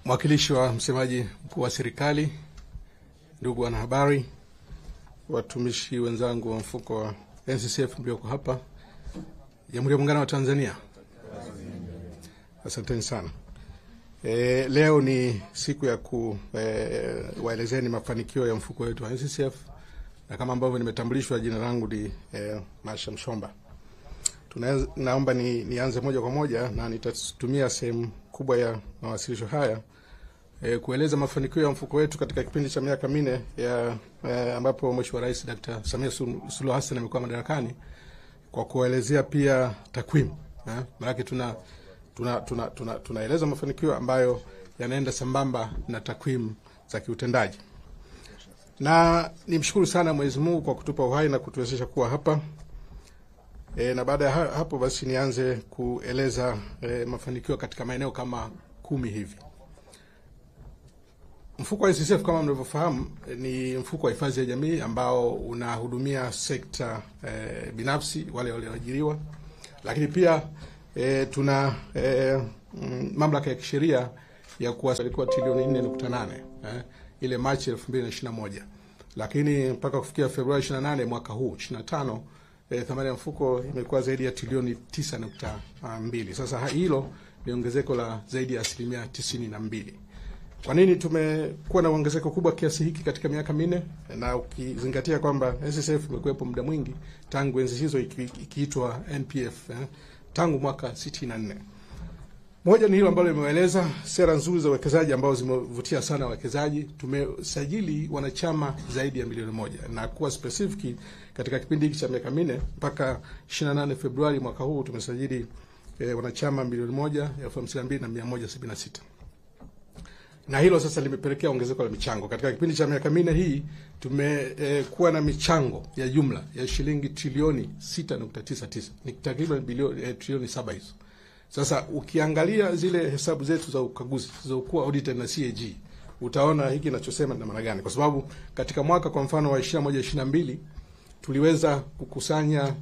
Mwakilishi wa msemaji mkuu wa serikali, ndugu wanahabari, watumishi wenzangu wa mfuko wa NSSF mlioko hapa, Jamhuri ya Muungano wa Tanzania, asanteni sana. Leo ni siku ya kuwaelezeni mafanikio ya mfuko wetu wa NSSF, na kama ambavyo nimetambulishwa, jina langu ni Masha Mshomba. Naomba nianze moja kwa moja, na nitatumia sehemu kubwa ya mawasilisho haya kueleza mafanikio ya mfuko wetu katika kipindi cha miaka 4 ambapo Mheshimiwa Rais Dr. Samia Suluhu Hassan amekuwa madarakani, kwa kuelezea pia takwimu. Maana tunaeleza mafanikio ambayo yanaenda sambamba na takwimu za kiutendaji. Na nimshukuru sana Mwenyezi Mungu kwa kutupa uhai na kutuwezesha kuwa hapa. Na baada ya hapo basi nianze kueleza mafanikio katika maeneo kama 10 hivi. Mfuko wa NSSF kama mnavyofahamu ni mfuko wa hifadhi ya jamii ambao unahudumia sekta binafsi, wale walioajiriwa, lakini pia tuna mamlaka ya kisheria ya kuwasaidia trilioni 4.8 ile Machi 2021, lakini mpaka kufikia Februari 28 mwaka huu 25 thamani ya mfuko imekuwa zaidi ya trilioni 9.2. Sasa hilo ni ongezeko la zaidi ya 92%. Kwa nini tumekuwa na ongezeko kubwa kiasi hiki katika miaka 4? Na ukizingatia kwamba NSSF imekuwepo muda mwingi tangu enzi hizo ikiitwa NPF tangu mwaka 64. Moja ni hilo ambalo limeeleza sera nzuri za uwekezaji ambao zimevutia sana wawekezaji. Tumesajili wanachama zaidi ya milioni 1, na kuwa specific katika kipindi hiki cha miaka 4 mpaka 28 Februari mwaka huu tumesajili wanachama milioni 1,052,176. Na hilo sasa limepelekea ongezeko la michango. Katika kipindi cha miaka 4 hii tumekuwa na michango ya jumla ya shilingi trilioni 6.99. Ni takriban trilioni 7 hizo. Sasa ukiangalia zile hesabu zetu za ukaguzi zilizokuwa audited na CAG, utaona hiki ninachosema ni maana gani. Kwa sababu katika mwaka kwa mfano wa 21-22 tuliweza kukusanya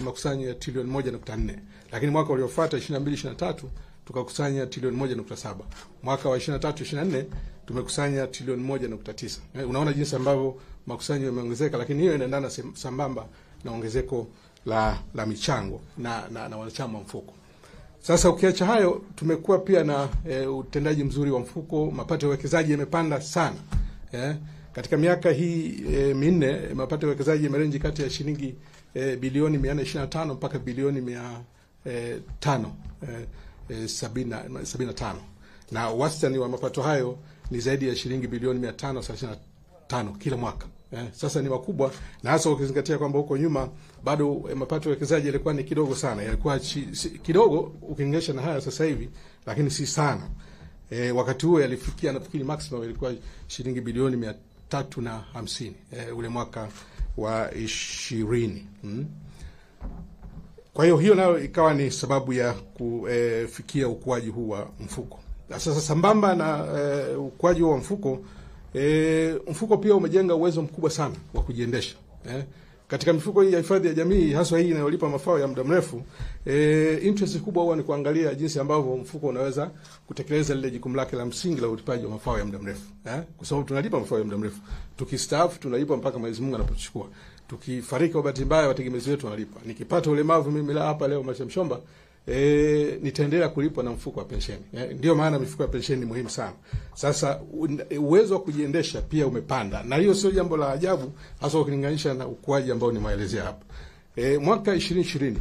makusanyo ya trilioni 1.4, lakini mwaka uliofuata 22-23 tukakusanya trilioni 1.7. Mwaka wa 23-24 tumekusanya trilioni 1.9. Unaona jinsi ambavyo makusanyo yameongezeka, lakini hiyo inaendana sambamba na ongezeko la michango na wanachama wa mfuko. Sasa ukiacha hayo, tumekuwa pia na utendaji mzuri wa mfuko. Mapato ya uwekezaji yamepanda sana. Katika miaka hii 4 mapato ya uwekezaji yamerenji kati ya shilingi bilioni 425 mpaka bilioni 575, na wastani wa mapato hayo ni zaidi ya shilingi bilioni 535 kila mwaka. Sasa ni makubwa, na hasa ukizingatia kwamba huko nyuma bado mapato ya uwekezaji yalikuwa ni kidogo sana. Yalikuwa kidogo ukilinganisha na haya sasa hivi, lakini si sana. Wakati huo yalifikia nafikiri maximum ilikuwa shilingi bilioni 350 ule mwaka wa 20. Kwa hiyo nayo ikawa ni sababu ya kufikia ukuaji huu wa mfuko. Sasa sambamba na ukuaji wa mfuko, mfuko pia umejenga uwezo mkubwa sana wa kujiendesha. Katika mifuko hii ya hifadhi ya jamii, hasa hii inayolipa mafao ya muda mrefu, interest kubwa huwa ni kuangalia jinsi ambavyo mfuko unaweza kutekeleza lile jukumu lake la msingi la ulipaji wa mafao ya muda mrefu. Kwa sababu tunalipa mafao ya muda mrefu. Tukistaafu tunalipa mpaka Mwenyezi Mungu anapotuchukua. Tukifariki kwa bahati mbaya wategemezi wetu wanalipa. Nikipata ulemavu mimi hapa leo Masha Mshomba, nitaendelea kulipwa na mfuko wa pensheni. Ndio maana mifuko ya pensheni ni muhimu sana. Sasa uwezo wa kujiendesha pia umepanda, na hiyo sio jambo la ajabu, hasa ukilinganisha na ukuaji ambao nimeelezea hapa. Mwaka 2020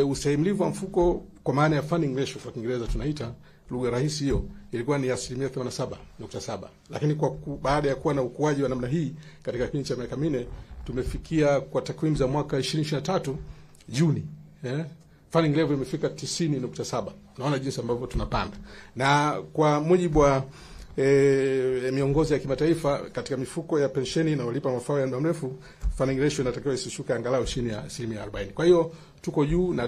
ustahimilivu wa mfuko kwa maana ya funding ratio kwa Kiingereza tunaita, lugha rahisi hiyo, ilikuwa ni 87.7. Lakini baada ya kuwa na ukuaji wa namna hii katika kipindi cha miaka 4 tumefikia kwa takwimu za mwaka 2023 Juni, funding level imefika 90.7. Naona jinsi ambavyo tunapanda. Na kwa mujibu wa miongozo ya kimataifa katika mifuko ya pensheni na walipa mafao ya muda mrefu, funding ratio inatakiwa isishuke angalau chini ya 40%. Kwa hiyo tuko juu, na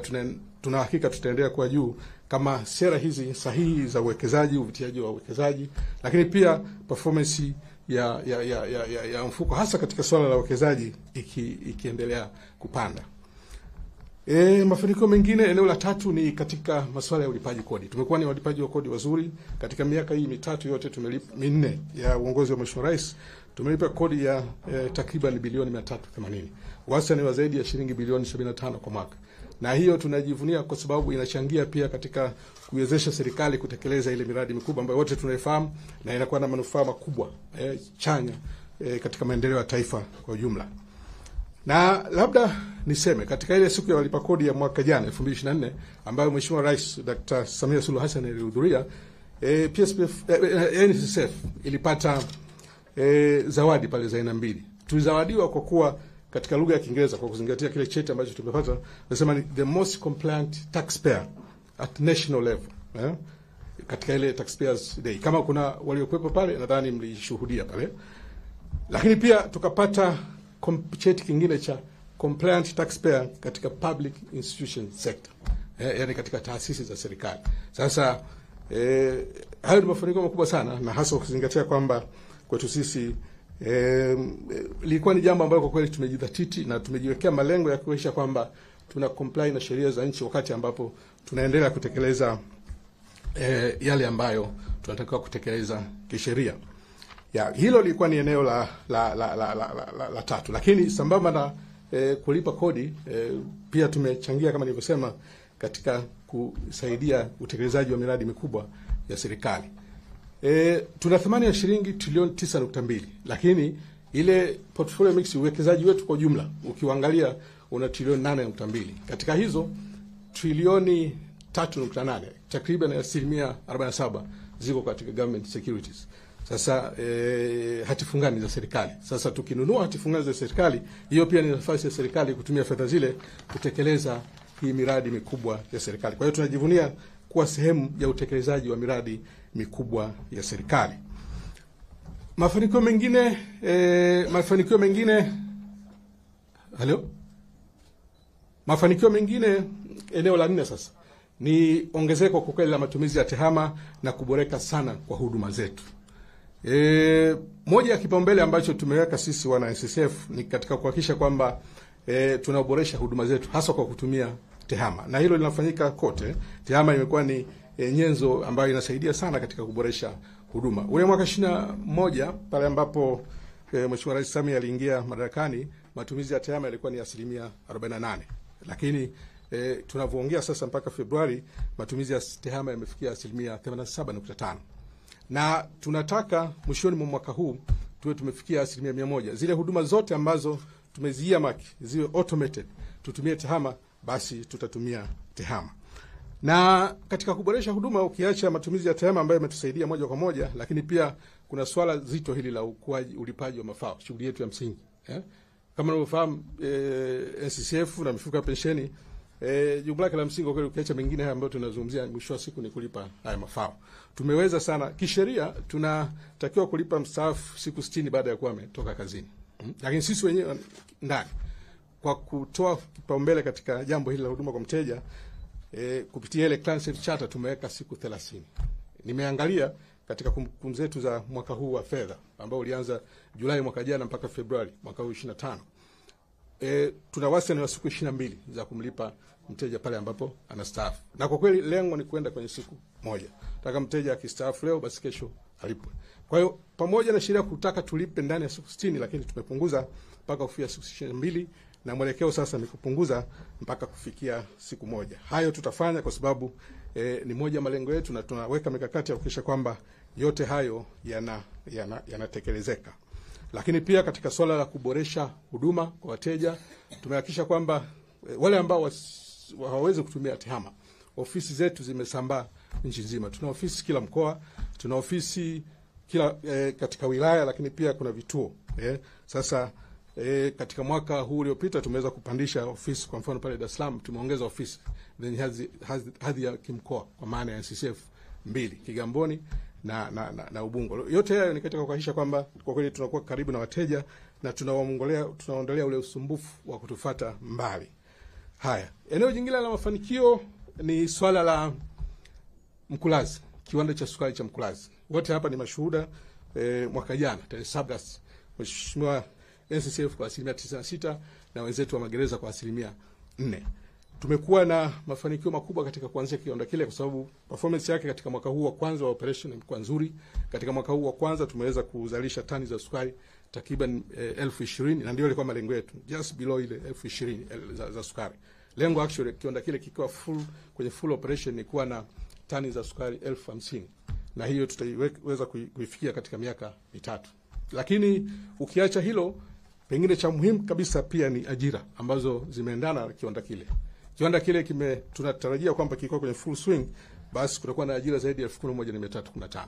tuna hakika tutaendelea kuwa juu kama sera hizi sahihi za uwekezaji, uvutiaji wa uwekezaji, lakini pia performance ya mfuko hasa katika swala la uwekezaji ikiendelea kupanda. Mafanikio mengine, eneo la tatu ni katika masuala ya ulipaji kodi. Tumekuwa ni walipaji wa kodi wazuri katika miaka hii mitatu yote, tumelipa minne ya uongozi wa Mheshimiwa Rais, tumelipa kodi ya takriban bilioni 380. Wastani wa zaidi ya shilingi bilioni 75 kwa mwaka. Na hiyo tunajivunia kwa sababu inachangia pia katika kuwezesha serikali kutekeleza ile miradi mikubwa ambayo wote tunaifahamu na inakuwa na manufaa makubwa chanya katika maendeleo ya taifa kwa ujumla. Na labda niseme katika ile siku ya walipa kodi ya mwaka jana 2024 ambayo Mheshimiwa Rais Dr. Samia Suluhu Hassan alihudhuria, PSPF NSSF ilipata zawadi pale za aina mbili. Tulizawadiwa kwa kuwa katika lugha ya Kiingereza, kwa kuzingatia kile cheti ambacho tumepata, nasema ni the most compliant taxpayer at national level. Katika ile Taxpayers Day, kama kuna waliokuwepo pale nadhani mlishuhudia pale. Lakini pia tukapata cheti kingine cha compliant taxpayer katika public institution sector, yani katika taasisi za serikali. Sasa hayo ni mafanikio makubwa sana, na hasa ukizingatia kwamba kwetu sisi lilikuwa ni jambo ambalo kwa kweli tumejidhatiti na tumejiwekea malengo ya kuhakikisha kwamba tuna comply na sheria za nchi, wakati ambapo tunaendelea kutekeleza yale ambayo tunatakiwa kutekeleza kisheria. Hilo lilikuwa ni eneo la tatu. Lakini sambamba na kulipa kodi, pia tumechangia kama nilivyosema katika kusaidia utekelezaji wa miradi mikubwa ya serikali. Tuna thamani ya shilingi trilioni 9.2, lakini ile portfolio mix, uwekezaji wetu kwa jumla ukiangalia una trilioni 8.2. Katika hizo trilioni 3.8, takriban 47% ziko katika government securities. Sasa hati fungani za serikali. Sasa tukinunua hati fungani za serikali, hiyo pia ni nafasi ya serikali kutumia fedha zile kutekeleza hii miradi mikubwa ya serikali. Kwa hiyo tunajivunia kuwa sehemu ya utekelezaji wa miradi mikubwa ya serikali. Mafanikio mengine eneo la 4 sasa ni ongezeko kwa kweli la matumizi ya tehama na kuboreka sana kwa huduma zetu. Moja ya kipaumbele ambacho tumeweka sisi wana NSSF ni katika kuhakikisha kwamba tunaboresha huduma zetu hasa kwa kutumia tehama, na hilo linafanyika kote. Tehama imekuwa ni nyenzo ambayo inasaidia sana katika kuboresha huduma. Ule mwaka 21 pale ambapo Mheshimiwa Rais Samia aliingia madarakani, matumizi ya tehama yalikuwa ni 48%. Lakini tunavyoongea sasa mpaka Februari, matumizi ya tehama yamefikia 87.5. Na tunataka mwishoni mwa mwaka huu tuwe tumefikia 100%. Zile huduma zote ambazo tumeziamaki ziwe automated, tutumie tehama, basi tutatumia tehama. Na katika kuboresha huduma, ukiacha matumizi ya tehama ambayo yametusaidia moja kwa moja, lakini pia kuna swala zito hili la ulipaji wa mafao, shughuli yetu ya msingi. Kama unavyofahamu, NSSF na mifuko ya pensheni, jukumu lake la msingi kwa kweli, ukiacha mengine haya ambayo tunazungumzia, mwisho wa siku ni kulipa haya mafao. Tumeweza sana kisheria, tunatakiwa kulipa mstaafu siku 60 baada ya kuwa ametoka kazini. Lakini sisi wenyewe ndani, kwa kutoa kipaumbele katika jambo hili la huduma kwa mteja, kupitia ile Client Safety Charter tumeweka siku 30. Nimeangalia katika kumbukumbu zetu za mwaka huu wa fedha ambao ulianza Julai mwaka jana mpaka Februari mwaka huu 25. Tuna wastani wa siku 22 za kumlipa mteja pale ambapo anastaafu. Na kwa kweli lengo ni kwenda kwenye siku moja. Nataka mteja akistaafu leo basi kesho alipwe. Kwa hiyo pamoja na sheria kutaka tulipe ndani ya siku 60, lakini tumepunguza mpaka kufikia siku 22, na mwelekeo sasa ni kupunguza mpaka kufikia siku moja. Hayo tutafanya kwa sababu ni moja malengo yetu, na tunaweka mikakati ya kuhakikisha kwamba yote hayo yanatekelezeka. Lakini pia katika swala la kuboresha huduma kwa wateja, tumehakikisha kwamba wale ambao hawawezi kutumia tehama, ofisi zetu zimesambaa nchi nzima. Tuna ofisi kila mkoa, tuna ofisi kila katika wilaya, lakini pia kuna vituo. Sasa katika mwaka huu uliopita tumeweza kupandisha ofisi. Kwa mfano pale Dar es Salaam tumeongeza ofisi zenye hadhi ya kimkoa kwa maana ya NSSF 2, Kigamboni na Ubungo. Yote hayo ni katika kuhakikisha kwamba kwa kweli tunakuwa karibu na wateja na tunawaondolea ule usumbufu wa kutufuata mbali. Haya, eneo jingine la mafanikio ni swala la Mkulazi, kiwanda cha sukari cha Mkulazi. Wote hapa ni mashuhuda. Mwaka jana tarehe 7 Mheshimiwa NSSF kwa 96% na wenzetu wa magereza kwa 4%. tumekuwa na mafanikio makubwa katika kuanzia kiwanda kile, kwa sababu performance yake katika mwaka huu wa kwanza wa operation imekuwa nzuri. Katika mwaka huu wa kwanza tumeweza kuzalisha tani za sukari takriban 20,000, na ndio ilikuwa malengo yetu, just below ile 20,000 za sukari. Lengo actually kiwanda kile kikiwa kwenye full operation ni kuwa na tani za sukari 50,000, na hiyo tutaiweza kuifikia katika miaka mitatu. Lakini ukiacha hilo, pengine cha muhimu kabisa pia ni ajira ambazo zimeendana na kiwanda kile. Kiwanda kile tunatarajia kwamba kiko kwenye full swing, basi kutakuwa na ajira zaidi ya 11,315.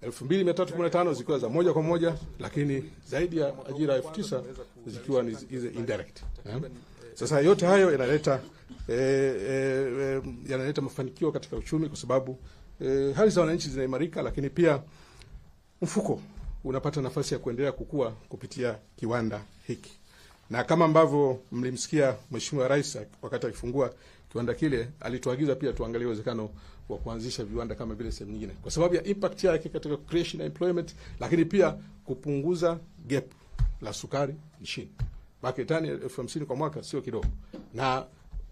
Elfu 2,315 zikiwa za moja kwa moja, lakini zaidi ya ajira 9,000 zikiwa ni hizo indirect. Sasa yote hayo yanaleta mafanikio katika uchumi, kwa sababu hali za wananchi zinaimarika, lakini pia mfuko unapata nafasi ya kuendelea kukua kupitia kiwanda hiki. Na kama ambavyo mlimsikia Mheshimiwa Rais wakati akifungua kiwanda kile, alituagiza pia tuangalie uwezekano wa kuanzisha viwanda kama vile sehemu nyingine, kwa sababu ya impact yake katika creation and employment, lakini pia kupunguza gap la sukari nchini. Baki tani 50,000 kwa mwaka sio kidogo, na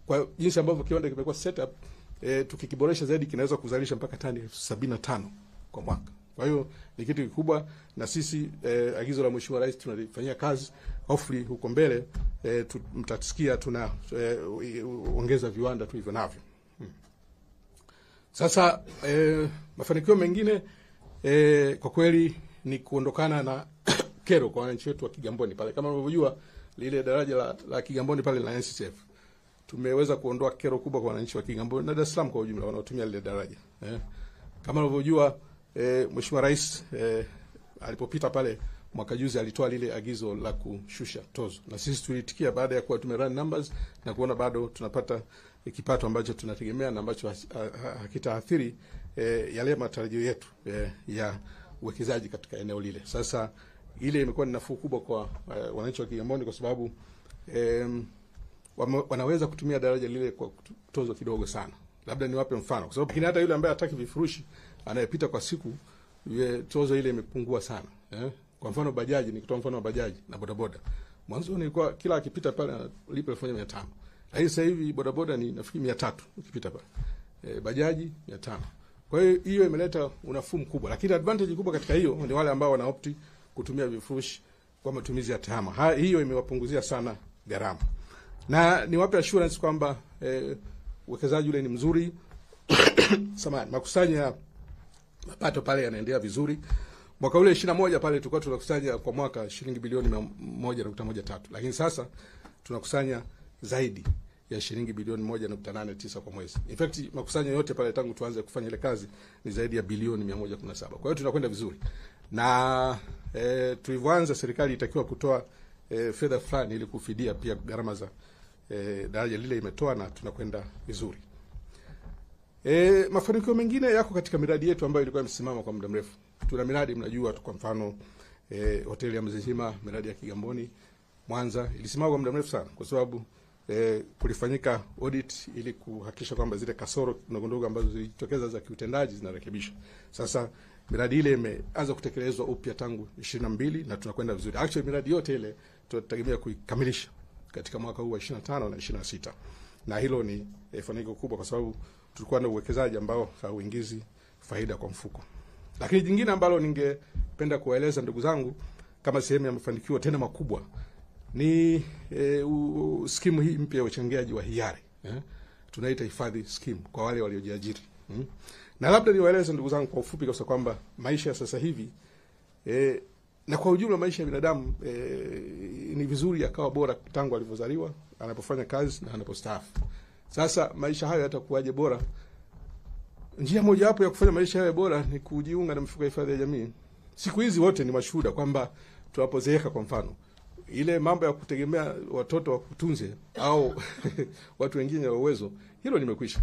kwa jinsi ambavyo kiwanda kimekuwa set up, tukikiboresha zaidi kinaweza kuzalisha mpaka tani 75 kwa mwaka. Kwa hiyo ni kitu kikubwa, na sisi agizo la Mheshimiwa Rais tunalifanyia kazi. Hopefully huko mbele mtasikia tuna ongeza viwanda tu hivyo navyo. Sasa mafanikio mengine kwa kweli ni kuondokana na kero kwa wananchi wetu wa Kigamboni pale. Kama unavyojua lile daraja la Kigamboni pale la NCCF, tumeweza kuondoa kero kubwa kwa wananchi wa Kigamboni na Dar es Salaam kwa ujumla wanaotumia lile daraja. Kama unavyojua Mheshimiwa Rais alipopita pale mwaka juzi alitoa lile agizo la kushusha tozo, na sisi tulitikia baada ya kuwa tumerun numbers na kuona bado tunapata kipato ambacho tunategemea na ambacho hakitaathiri yale matarajio yetu ya uwekezaji katika eneo lile. Sasa ile imekuwa ni nafuu kubwa kwa wananchi wa Kigamboni, kwa sababu wanaweza kutumia daraja lile kwa tozo kidogo sana. Labda niwape mfano, kwa sababu hata yule ambaye hataki vifurushi anayepita kwa siku, tozo ile imepungua sana. Kwa mfano bajaji, nikitoa mfano wa bajaji na bodaboda, mwanzo nilikuwa kila akipita pale analipa 1,500, lakini sasa hivi bodaboda ni nafikiri 300 ukipita pale, bajaji 500. Kwa hiyo imeleta unafuu mkubwa, lakini advantage kubwa katika hiyo ni wale ambao wanaopti kutumia vifurushi kwa matumizi ya tehama. Hiyo imewapunguzia sana gharama, na niwape assurance kwamba uwekezaji ule ni mzuri. Samahani, makusanyo ya mapato pale yanaendelea vizuri. Mwaka ule 21 pale tulikuwa tunakusanya kwa mwaka shilingi bilioni 1.13, lakini sasa tunakusanya zaidi ya shilingi bilioni 1.89 kwa mwezi. In fact, makusanyo yote pale tangu tuanze kufanya ile kazi ni zaidi ya bilioni 117. Kwa hiyo tunakwenda vizuri. Na tulivyoanza serikali itakiwa kutoa fedha fulani ili kufidia pia gharama za daraja lile, imetoa na tunakwenda vizuri. Mafanikio mengine yako katika miradi yetu ambayo ilikuwa imesimama kwa muda mrefu. Tuna miradi mnajua, kwa mfano hoteli ya Mzizima, miradi ya Kigamboni, Mwanza ilisimama kwa muda mrefu sana, kwa sababu kulifanyika audit ili kuhakikisha kwamba zile kasoro ndogo ambazo zilitokeza za kiutendaji zinarekebishwa. Sasa miradi ile imeanza kutekelezwa upya tangu 22 na tunakwenda vizuri. Actually miradi yote ile tunategemea kuikamilisha katika mwaka huu wa 25 na 26. Na hilo ni fanikio kubwa, kwa sababu tulikuwa na uwekezaji ambao hauingizi faida kwa mfuko. Lakini jingine ambalo ningependa kuwaeleza ndugu zangu kama sehemu ya mafanikio tena makubwa ni skimu hii mpya ya uchangiaji wa hiari. Tunaita hifadhi scheme kwa wale waliojiajiri. Na labda niwaeleze ndugu zangu kwa ufupi kwa kwamba maisha sasa hivi na kwa ujumla maisha ya binadamu ni vizuri yakawa bora tangu alivyozaliwa, anapofanya kazi na anapostaafu. Sasa maisha hayo yatakuwaje bora? Njia moja hapo ya kufanya maisha yawe bora ni kujiunga na mifuko ya hifadhi ya jamii. Siku hizi wote ni mashuhuda kwamba tunapozeeka, kwa mfano, ile mambo ya kutegemea watoto wa kutunze au watu wengine wa uwezo, hilo limekwisha.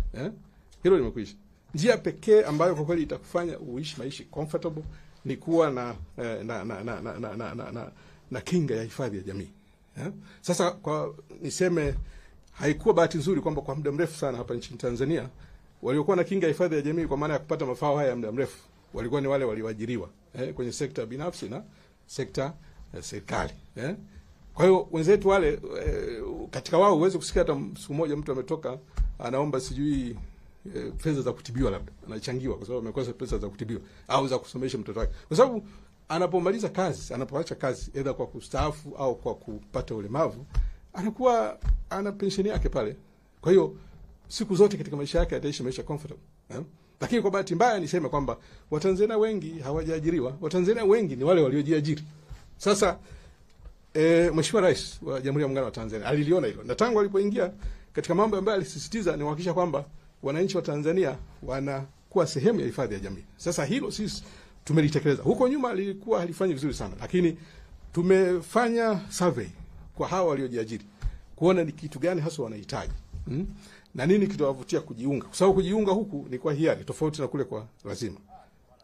Hilo limekwisha. Njia pekee ambayo kwa kweli itakufanya uishi maisha comfortable ni kuwa na kinga ya hifadhi ya jamii. Sasa kwa niseme haikuwa bahati nzuri kwamba kwa muda mrefu sana hapa nchini Tanzania waliokuwa na kinga hifadhi ya jamii kwa maana ya kupata mafao haya ya muda mrefu walikuwa ni wale walioajiriwa kwenye sekta binafsi na sekta serikali. Kwa hiyo wenzetu wale katika wao uweze kusikia hata siku moja mtu ametoka anaomba sijui pesa za kutibiwa, labda anachangiwa kwa sababu amekosa pesa za kutibiwa au za kusomesha mtoto wake, kwa sababu anapomaliza kazi, anapoacha kazi aidha kwa kustaafu au kwa kupata ulemavu, anakuwa ana pensheni yake pale. Kwa hiyo siku zote katika maisha yake ataishi maisha comfortable. Lakini kwa bahati mbaya niseme kwamba Watanzania wengi hawajaajiriwa. Watanzania wengi ni wale waliojiajiri. Sasa Mheshimiwa Rais wa Jamhuri ya Muungano wa Tanzania aliliona hilo. Na tangu alipoingia katika mambo ambayo alisisitiza ni kuhakikisha kwamba wananchi wa Tanzania wanakuwa sehemu ya hifadhi ya jamii. Sasa hilo sisi tumelitekeleza. Huko nyuma lilikuwa halifanyi vizuri sana, lakini tumefanya survey kwa hawa waliojiajiri kuona ni kitu gani hasa wanahitaji. Na nini kitawavutia kujiunga? Kwa sababu kujiunga huku ni kwa hiari tofauti na kule kwa lazima.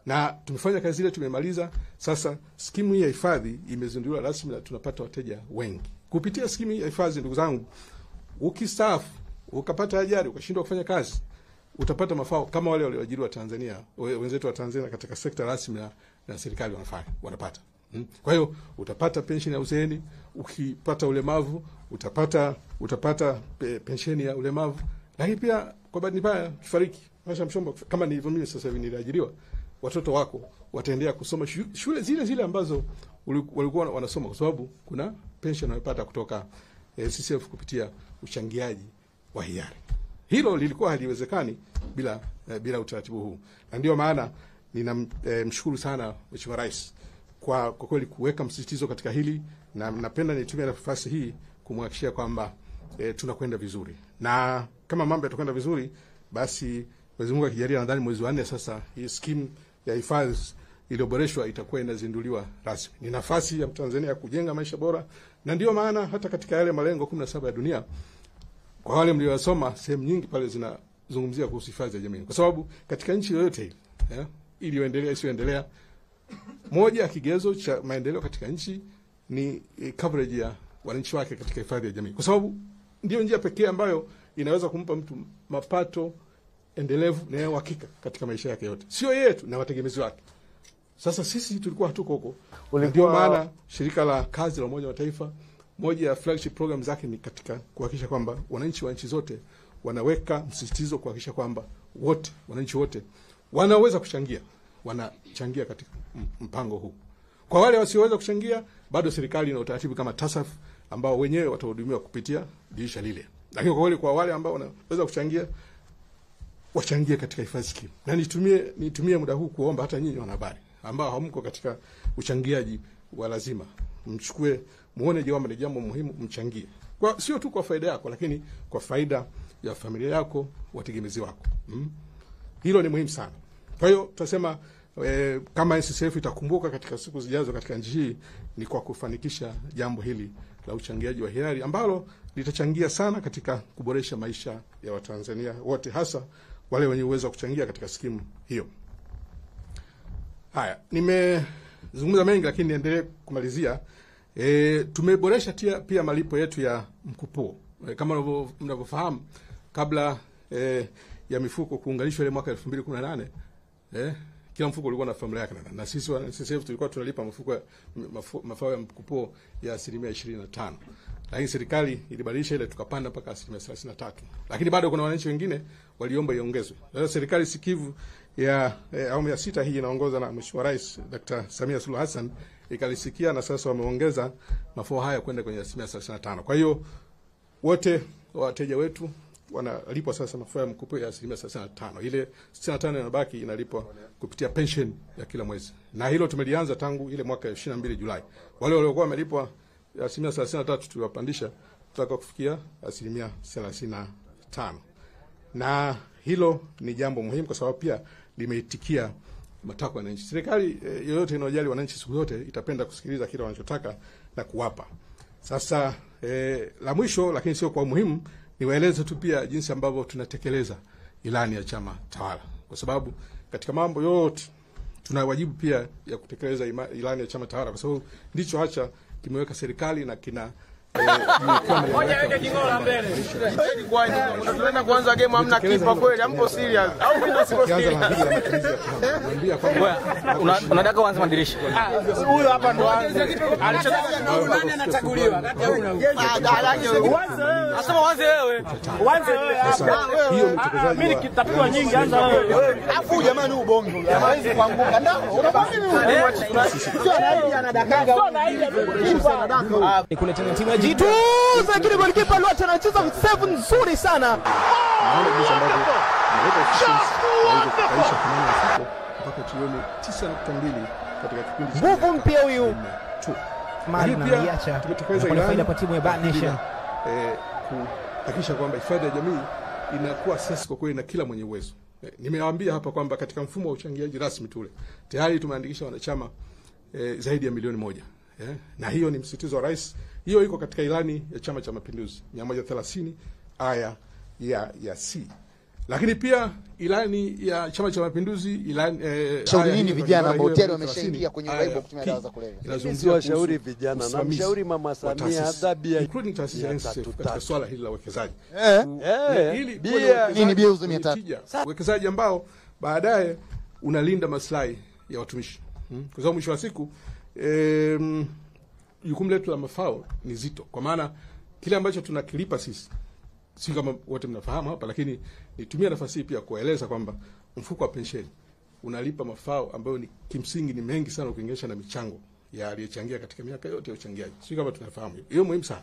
Na tumefanya kazi ile, tumemaliza. Sasa skimu hii ya hifadhi imezinduliwa rasmi na tunapata wateja wengi. Kupitia skimu hii ya hifadhi, ndugu zangu, ukistaafu, ukapata ajali, ukashindwa kufanya kazi, utapata mafao kama wale walioajiriwa Tanzania, wenzetu wa Tanzania katika sekta rasmi na serikali wanapata. Kwa hiyo utapata pensheni ya uzeeni, ukipata ulemavu utapata pensheni ya ulemavu. Lakini pia kwa bahati mbaya kifariki, Masha Mshomba, kama nilivyo mimi sasa hivi niliajiriwa, watoto wako wataendelea kusoma shule zile ambazo walikuwa wanasoma, kwa sababu kuna pension wanapata kutoka CCF kupitia uchangiaji wa hiari. Hilo lilikuwa haliwezekani bila utaratibu huu. Na ndio maana ninamshukuru sana Mheshimiwa Rais kwa kweli kuweka msisitizo katika hili, na napenda nitumie nafasi hii kumhakikishia kwamba tunakwenda vizuri. Na kama mambo yatakwenda vizuri, basi Mwenyezi Mungu akijalia, nadhani mwezi wa 4 sasa hii scheme ya hifadhi iliyoboreshwa itakuwa inazinduliwa rasmi. Ni nafasi ya Tanzania kujenga maisha bora, na ndio maana hata katika yale malengo 17 ya dunia, kwa wale mliosoma, sehemu nyingi pale zinazungumzia kuhusu hifadhi ya jamii. Kwa sababu katika nchi yoyote ile, iliyoendelea isiyoendelea, moja ya kigezo cha maendeleo katika nchi ni coverage ya wananchi wake katika hifadhi ya jamii. Kwa sababu ndio njia pekee ambayo inaweza kumpa mtu mapato endelevu na ya uhakika katika maisha yake yote. Sio yeye tu, na wategemezi wake. Sasa sisi tulikuwa hatuko huko. Ndio maana shirika la kazi la Umoja wa Mataifa, moja ya flagship program zake ni katika kuhakikisha kwamba wananchi wa nchi zote wanaweka msisitizo kuhakikisha kwamba wananchi wote wanaweza wanachangia katika mpango huu. Kwa wale wasioweza kuchangia, bado serikali ina utaratibu kama TASAF ambao wenyewe watahudumiwa kupitia dirisha lile. Lakini kwa wale ambao wanaweza kuchangia, wachangie katika hifadhi scheme. Na nitumie muda huu kuomba hata nyinyi wanahabari ambao hamko katika uchangiaji wa lazima, mchukue, muone kwamba ni jambo muhimu, mchangie. Kwa sio tu kwa faida yako, lakini kwa faida ya familia yako, wategemezi wako. Hilo ni muhimu sana. Kwa hiyo tutasema kama NSSF itakumbuka katika siku zijazo katika nchi hii, ni kwa kufanikisha jambo hili la uchangiaji wa hiari ambalo litachangia sana katika kuboresha maisha ya Watanzania wote, hasa wale wenye uwezo wa kuchangia katika skimu hiyo. Haya, nimezungumza mengi lakini niendelee kumalizia. Tumeboresha pia malipo yetu ya mkupuo. Kama mnavyofahamu, kabla ya mifuko kuunganishwa ile mwaka 2018, kila mfuko ulikuwa na formula yake, na sisi wa NSSF tulikuwa tunalipa mafao ya mkupuo ya 25%. Lakini serikali ilibadilisha ile, tukapanda mpaka 33%. Lakini bado kuna wananchi wengine waliomba iongezwe. Sasa serikali sikivu ya awamu ya 6 hii inaongozwa na Mheshimiwa Rais Dr. Samia Suluhu Hassan ikalisikia, na sasa wameongeza mafao haya kwenda kwenye 35%. Kwa hiyo wote wateja wetu wanalipwa sasa mafao ya mkupuo ya 35%. Ile 65 inabaki inalipwa kupitia pension ya kila mwezi. Na hilo tumelianza tangu ile mwaka 22 Julai. Wale waliokuwa wamelipwa 33% tuliwapandisha mpaka kufikia 35%. Na hilo ni jambo muhimu kwa sababu pia limeitikia matakwa ya wananchi. Serikali yoyote inayojali wananchi siku zote itapenda kusikiliza kile wanachotaka na kuwapa. Sasa la mwisho lakini sio kwa muhimu, niwaeleze tu pia jinsi ambavyo tunatekeleza ilani ya chama tawala. Kwa sababu katika mambo yote tuna wajibu pia ya kutekeleza ilani ya chama tawala, kwa sababu ndicho hacha kimeweka serikali na Tunaenda kuanza game hamna kipa kweli, hamko serious. Au mimi ndo siko serious. Unataka kuanza madirisha. Huyo hapa ndo nani anachaguliwa kati ya huyu Asema wanze wewe. Wanze wewe. Hiyo mchezaji mimi nikitapigwa nyingi anza wewe. Afu jamani ubongo. Hawezi kuanguka ndao. Unabaki sio anaidi anadakanga. Sio anaidi anadakanga. Ni kule tena timu ya Jitu. Lakini golikipa Lwata anacheza save nzuri sana. mpaka tuone 9.2 katika kipindi cha nguvu mpya huyu. Mali anaiacha tumetekeleza faida kwa timu ya Bad Nation. Kuhakikisha kwamba hifadhi ya jamii inakuwa sasa kwa kweli na kila mwenye uwezo. Nimewaambia hapa kwamba katika mfumo wa uchangiaji rasmi tule tayari tumeandikisha wanachama zaidi ya milioni 1. Na hiyo ni msisitizo wa rais. Hiyo iko katika ilani ya Chama cha Mapinduzi 130 aya ya C. Lakini pia ilani ya Chama cha Mapinduzi ilani shauri nini vijana ambao tayari wameshaingia kwenye uraibu kutumia dawa za kulevya. Inazungumzia shauri vijana na mshauri Mama Samia adhabu ya including taasisi ya NSSF katika swala hili la uwekezaji. Ili nini bia uzo 300. Uwekezaji ambao baadaye unalinda maslahi ya watumishi. Kwa sababu mwisho wa siku jukumu letu la mafao ni zito. Kwa maana kile ambacho tunakilipa sisi si kama wote mnafahamu hapa, lakini nitumia nafasi hii pia kueleza kwamba mfuko wa pensheni unalipa mafao ambayo ni kimsingi ni mengi sana ukilinganisha na michango ya aliyechangia katika miaka yote ya uchangiaji. Si kama tunafahamu hiyo muhimu sana.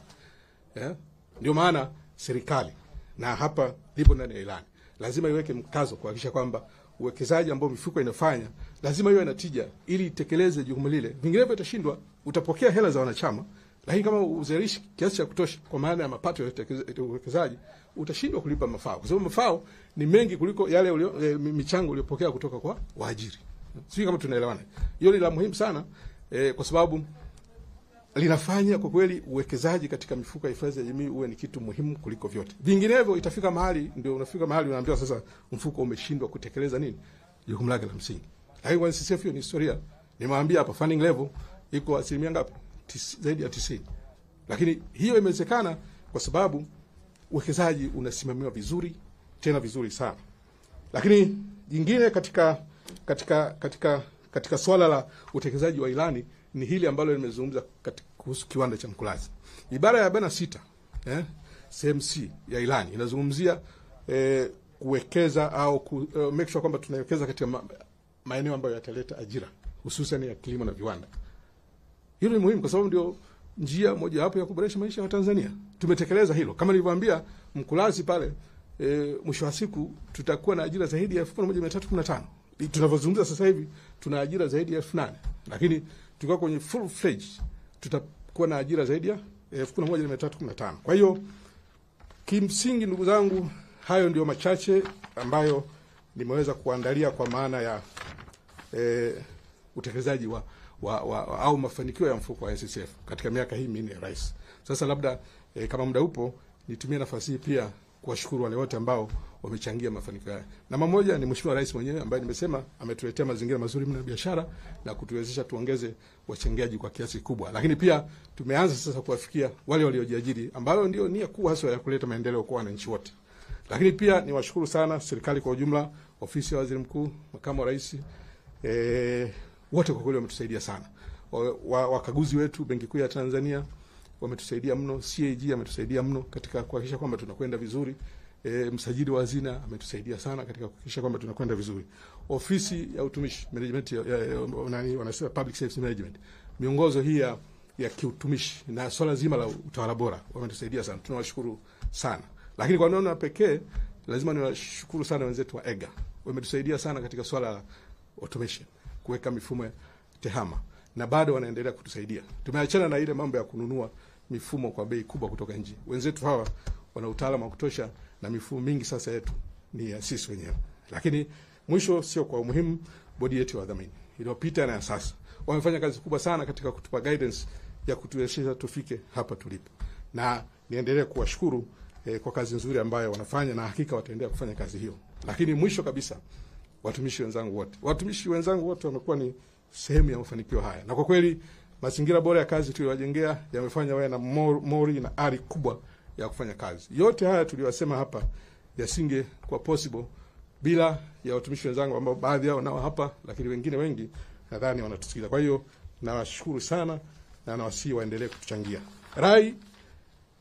Ndio maana serikali na hapa ndipo ndani ya ilani lazima iweke mkazo kuhakikisha kwamba uwekezaji ambao mifuko inafanya lazima iwe na tija ili itekeleze jukumu lile. Vinginevyo itashindwa. Utapokea hela za wanachama, lakini kama uzalishi kiasi cha kutosha kwa maana ya mapato ya uwekezaji utashindwa kulipa mafao. Kwa sababu mafao ni mengi kuliko yale michango uliyopokea kutoka kwa waajiri. Sio kama tunaelewana. Hiyo ni la muhimu sana kwa sababu linafanya kwa kweli uwekezaji katika mifuko ya hifadhi ya jamii uwe ni kitu muhimu kuliko vyote. Vinginevyo itafika mahali ndio unafika mahali unaambiwa sasa mfuko umeshindwa kutekeleza nini? Jukumu lake la msingi. Lakini kwa NSSF hiyo ni historia. Nimewaambia hapa funding level iko asilimia ngapi? Zaidi ya 90. Lakini hiyo imewezekana kwa sababu uwekezaji unasimamiwa vizuri, tena vizuri sana. Lakini jingine katika swala la utekelezaji wa ilani ni hili ambalo nimezungumza kuhusu kiwanda cha Mkulazi. Ibara ya 46 sehemu C ya ilani inazungumzia kuwekeza au make sure kwamba tunawekeza katika maeneo ambayo yataleta ajira, hususan ya kilimo na viwanda. Hilo ni muhimu kwa sababu ndio njia moja hapo ya kuboresha maisha ya Tanzania. Tumetekeleza hilo. Kama nilivyowaambia Mkulazi pale mwisho wa siku tutakuwa na ajira zaidi ya 1315. Tunavyozungumza sasa hivi tuna ajira zaidi ya 8000. Lakini tukiwa kwenye full fledged tutakuwa na ajira zaidi ya 1315. Kwa hiyo kimsingi ndugu zangu hayo ndio machache ambayo nimeweza kuandalia kwa maana ya utekelezaji au mafanikio ya mfuko wa NSSF katika miaka hii minne ya rais. Sasa labda kama muda upo nitumie nafasi hii pia kuwashukuru wale wote ambao wamechangia mafanikio haya. Na mmoja ni Mheshimiwa Rais mwenyewe ambaye nimesema ametuletea mazingira mazuri mno ya biashara na kutuwezesha tuongeze wachangiaji kwa kiasi kikubwa. Lakini pia tumeanza sasa kuwafikia wale waliojiajiri ambao ndio nia kuu hasa ya kuleta maendeleo kwa wananchi wote. Lakini pia niwashukuru sana serikali kwa ujumla, ofisi ya Waziri Mkuu, makamu wa rais, wote kwa kweli wametusaidia sana. Wakaguzi wetu Benki Kuu ya Tanzania wametusaidia mno, CAG ametusaidia mno katika kuhakikisha kwamba tunakwenda vizuri. Msajili wa hazina ametusaidia sana katika kuhakikisha kwamba tunakwenda vizuri. Ofisi ya utumishi management wanasema public service management. Miongozo hii ya kiutumishi na swala zima la utawala bora wametusaidia sana. Tunawashukuru sana. Lakini kwa namna pekee lazima niwashukuru sana wenzetu wa EGA. Wametusaidia sana katika swala la automation, kuweka mifumo ya tehama na bado wanaendelea kutusaidia. Tumeachana na ile mambo ya kununua mifumo kwa bei kubwa kutoka nje. Wenzetu hawa wana utaalamu wa kutosha na mifumo mingi sasa yetu ni ya sisi wenyewe. Lakini mwisho sio kwa umuhimu, bodi yetu ya wadhamini iliyopita na sasa wamefanya kazi kubwa sana katika kutupa guidance ya kutuwezesha tufike hapa tulipo. Na niendelee kuwashukuru kwa kazi nzuri ambayo wanafanya na hakika wataendelea kufanya kazi hiyo. Lakini mwisho kabisa watumishi wenzangu wote. Watumishi wenzangu wote wamekuwa ni sehemu ya mafanikio haya. Na kwa kweli mazingira bora ya kazi tuliyowajengea yamefanya wawe na mori na ari kubwa ya kufanya kazi. Yote haya tuliyosema hapa yasinge kwa possible bila ya watumishi wenzangu ambao baadhi yao nao hapa, lakini wengine wengi nadhani wanatusikiza. Kwa hiyo nawashukuru sana na nawasihi waendelee kutuchangia. Rai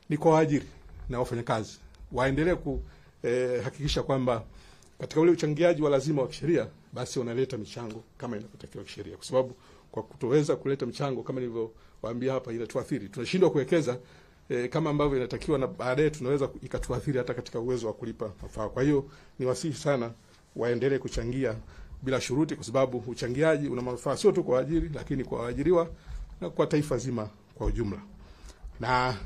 ni kwa waajiri na wafanyakazi waendelee hakikisha kwamba katika ule uchangiaji wa lazima wa kisheria basi wanaleta michango kama inavyotakiwa kisheria, kwa sababu kwa kutoweza kuleta michango kama nilivyowaambia hapa inatuathiri. Tunashindwa kuwekeza kama ambavyo inatakiwa, na baadaye tunaweza ikatuathiri hata katika uwezo wa kulipa mafao. Kwa hiyo ni wasihi sana waendelee kuchangia bila shuruti, kwa sababu uchangiaji una manufaa sio tu kwa waajiri lakini kwa waajiriwa na kwa taifa zima kwa ujumla. Na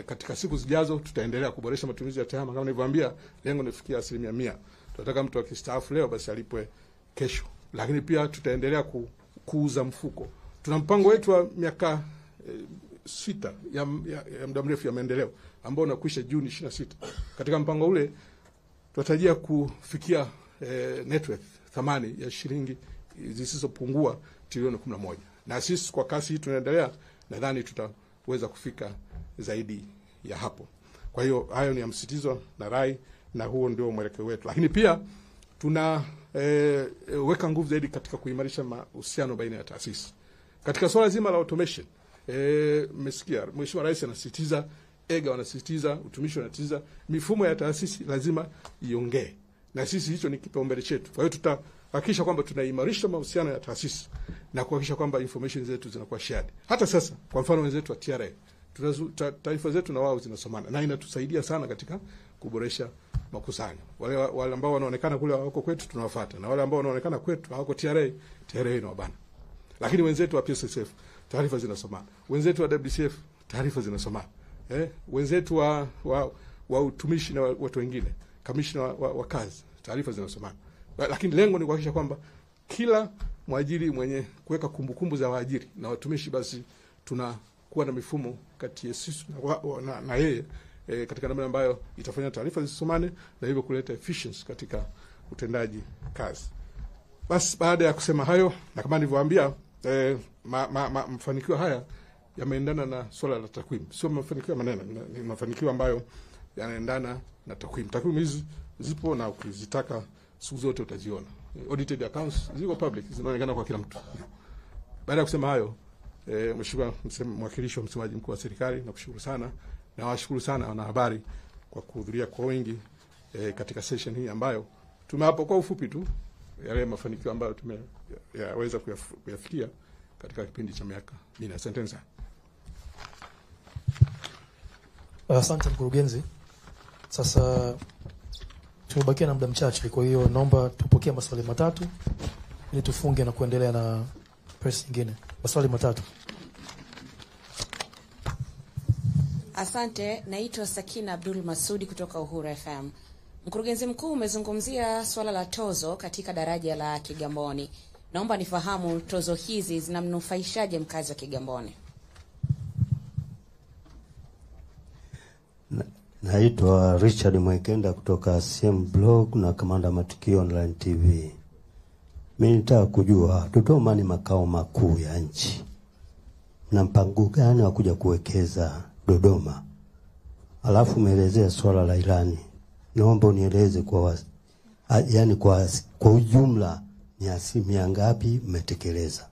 katika siku zijazo tutaendelea kuboresha matumizi ya tehama. Kama nilivyowaambia, lengo ni kufikia 100%. Tunataka mtu akistaafu leo basi alipwe kesho. Lakini pia tutaendelea kuuza mfuko. Tuna mpango wetu wa miaka 6 ya muda mrefu ya maendeleo ambao unakwisha Juni 26. Katika mpango ule tunatarajia kufikia net worth, thamani ya shilingi zisizopungua trilioni 11. Na sisi kwa kasi hii tunaendelea, nadhani tutaweza kufika zaidi ya hapo. Kwa hiyo hayo ni msisitizo na rai, na huo ndio mwelekeo wetu. Lakini pia tuna weka nguvu zaidi katika kuimarisha mahusiano baina ya taasisi. Katika swala zima la automation, mmesikia Mheshimiwa Rais anasisitiza, EGA wanasisitiza, utumishi wanasisitiza, mifumo ya taasisi lazima iongee. Na sisi hicho ni kipaumbele chetu. Kwa hiyo tutahakikisha kwamba tunaimarisha mahusiano ya taasisi na kuhakikisha kwamba information zetu zinakuwa shared. Hata sasa, kwa mfano wenzetu wa TRA, taarifa zetu na wao zinasomana, na inatusaidia sana katika kuboresha makusanyo. Wale ambao wanaonekana kule wako kwetu tunawafuata, na wale ambao wanaonekana kwetu hawako TRA inawabana. Lakini wenzetu wa PSSF taarifa zinasomana, wenzetu wa WCF taarifa zinasomana, wenzetu wa utumishi na watu wengine, kamishna wa kazi, taarifa zinasomana. Lakini lengo ni kuhakikisha kwamba kila mwajiri mwenye kuweka kumbukumbu za waajiri na watumishi, basi tunakuwa na mifumo kati ya sisi na yeye katika namna ambayo itafanya taarifa zisomane na hivyo kuleta efficiency katika utendaji kazi. Basi baada ya kusema hayo, na kama nilivyowaambia, mafanikio haya yameendana na swala la takwimu. Sio mafanikio ya maneno, ni mafanikio ambayo yanaendana na takwimu. Takwimu hizi zipo na ukizitaka siku zote utaziona. Audited accounts ziko public, zinaonekana kwa kila mtu. Baada ya kusema hayo, Mheshimiwa mwakilishi wa msemaji mkuu wa serikali, nakushukuru sana na washukuru sana wanahabari kwa kuhudhuria kwa wingi katika session hii ambayo tumehapo kwa ufupi tu yale mafanikio ambayo tumeweza kuyafikia katika kipindi cha miaka 4. Asante sana. Asante mkurugenzi. Sasa tumebakia na muda mchache, kwa hiyo naomba tupokee maswali matatu ili tufunge na kuendelea na press nyingine. Maswali matatu. Asante, naitwa Sakina Abdul Masudi kutoka Uhuru FM. Mkurugenzi mkuu, umezungumzia swala la tozo katika daraja la Kigamboni. Naomba nifahamu tozo hizi zinamnufaishaje mkazi wa Kigamboni? Naitwa Richard Mwekenda kutoka CM Blog na Kamanda Matukio Online TV. Mimi nataka kujua Dodoma ni makao makuu ya nchi. Na mpango gani wa kuja kuwekeza Dodoma? Alafu umeelezea swala la Irani. Naomba unieleze kwa ujumla ni asilimia ngapi mmetekeleza?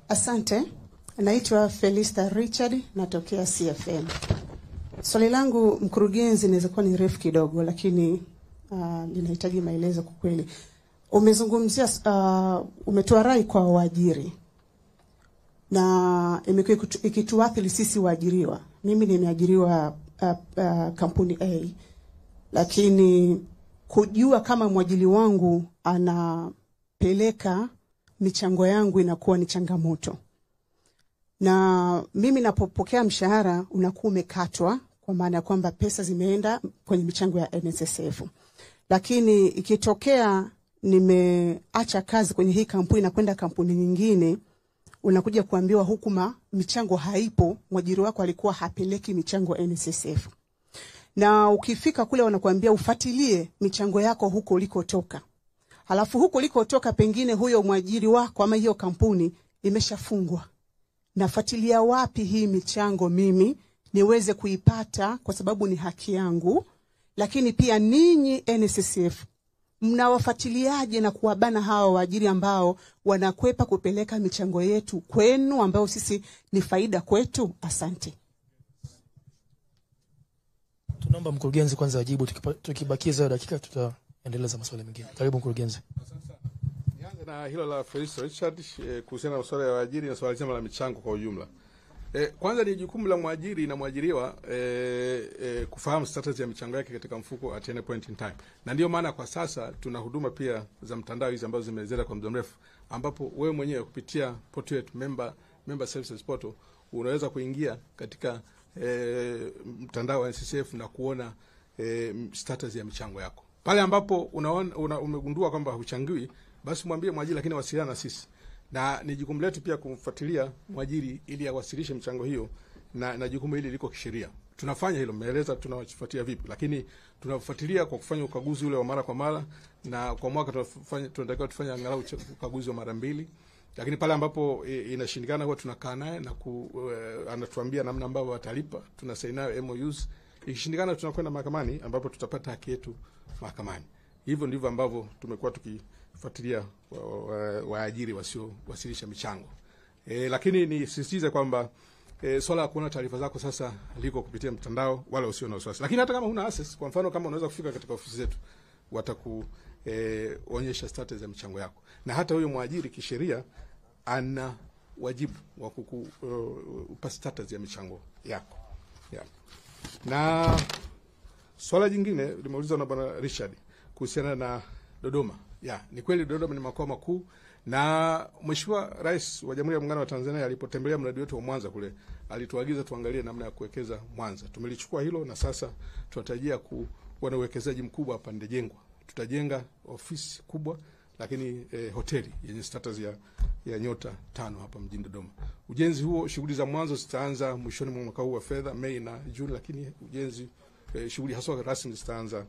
Asante. Naitwa Felista Richard, natokea CFM. Swali langu mkurugenzi inaweza kuwa ni refu kidogo, lakini linahitaji maelezo kwa kweli. Umezungumzia umetoa rai kwa waajiri na imekuwa ikituathiri sisi waajiriwa. Mimi nimeajiriwa kampuni A, lakini kujua kama mwajiri wangu anapeleka michango yangu inakuwa ni changamoto. Na mimi napopokea mshahara unakuwa umekatwa, kwa maana kwamba pesa zimeenda kwenye michango ya NSSF. Lakini ikitokea nimeacha kazi kwenye hii kampuni na kwenda kampuni nyingine, unakuja kuambiwa hukuma michango haipo, mwajiri wako alikuwa hapeleki michango NSSF. Na ukifika kule wanakuambia ufuatilie michango yako huko ulikotoka. halafu huko likotoka pengine huyo mwajiri wako ama hiyo kampuni imeshafungwa. Nafuatilia wapi hii michango mimi niweze kuipata kwa sababu ni haki yangu? Lakini pia ninyi NSSF mnawafuatiliaje na kuwabana hawa waajiri ambao wanakwepa kupeleka michango yetu kwenu ambao sisi ni faida kwetu? Asante. Tunaomba mkurugenzi kwanza ajibu, tukibakiza dakika tutaendeleza maswali mengine. Karibu mkurugenzi. Nianze na hilo la Felix Richard kuhusiana na masuala ya waajiri na swala zima la michango kwa ujumla. Kwanza ni jukumu la mwajiri na mwajiriwa kufahamu status ya michango yake katika mfuko at any point in time. Na ndio maana kwa sasa tuna huduma pia za mtandao hizi ambazo zimeelezwa kwa muda mrefu, ambapo wewe mwenyewe kupitia portal member services portal unaweza kuingia katika mtandao wa NSSF na kuona status ya michango yako. Pale ambapo umegundua kwamba huchangiwi, basi mwambie mwajiri, lakini wasiliana na sisi. Na ni jukumu letu pia kumfuatilia mwajiri ili awasilishe michango hiyo, na jukumu hili liko kisheria. Tunafanya hilo, mmeeleza tunawafuatia vipi, lakini tunafuatilia kwa kufanya ukaguzi ule wa mara kwa mara, na kwa mwaka tunatakiwa tufanye angalau ukaguzi wa mara 2. Lakini pale ambapo inashindikana huwa tunakaa naye na anatuambia namna ambavyo watalipa, tunasaini nayo MOUs. Ikishindikana tunakwenda mahakamani ambapo tutapata haki yetu mahakamani. Hivyo ndivyo ambavyo tumekuwa tukifuatilia waajiri wasiowasilisha michango. Lakini nisisitize kwamba swala la kuona taarifa zako sasa liko kupitia mtandao, wala usio na wasiwasi. Lakini hata kama huna access, kwa mfano kama unaweza kufika katika ofisi zetu, watakuonyesha status ya michango yako. Na hata huyo mwajiri kisheria ana wajibu wa kukupa status ya michango yako. Yeah. Na swala jingine limeulizwa na Bwana Richard kuhusiana na Dodoma. Ni kweli Dodoma ni makao makuu, na Mheshimiwa Rais wa Jamhuri ya Muungano wa Tanzania alipotembelea mradi wetu wa Mwanza kule, alituagiza tuangalie namna ya kuwekeza Mwanza. Tumelichukua hilo na sasa tunatarajia kuwa na uwekezaji mkubwa hapa Ndejengwa. Tutajenga ofisi kubwa, lakini hoteli yenye status ya nyota 5 hapa mjini Dodoma. Ujenzi huo, shughuli za mwanzo zitaanza mwishoni mwa mwaka huu wa fedha, Mei na Juni, lakini ujenzi shughuli hasa rasmi zitaanza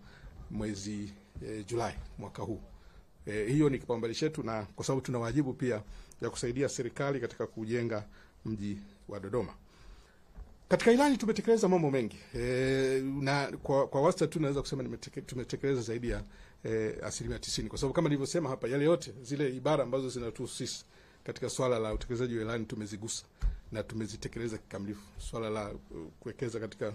mwezi Julai mwaka huu. Hiyo ni kipaumbele chetu, na kwa sababu tuna wajibu pia ya kusaidia serikali katika kujenga mji wa Dodoma. Katika ilani tumetekeleza mambo mengi. Na kwa wastani tu naweza kusema tumetekeleza zaidi ya 90%, kwa sababu kama nilivyosema hapa, yale yote zile ibara ambazo zinatuhusu sisi katika swala la utekelezaji wa ilani tumezigusa na tumezitekeleza kikamilifu. Swala la kuwekeza katika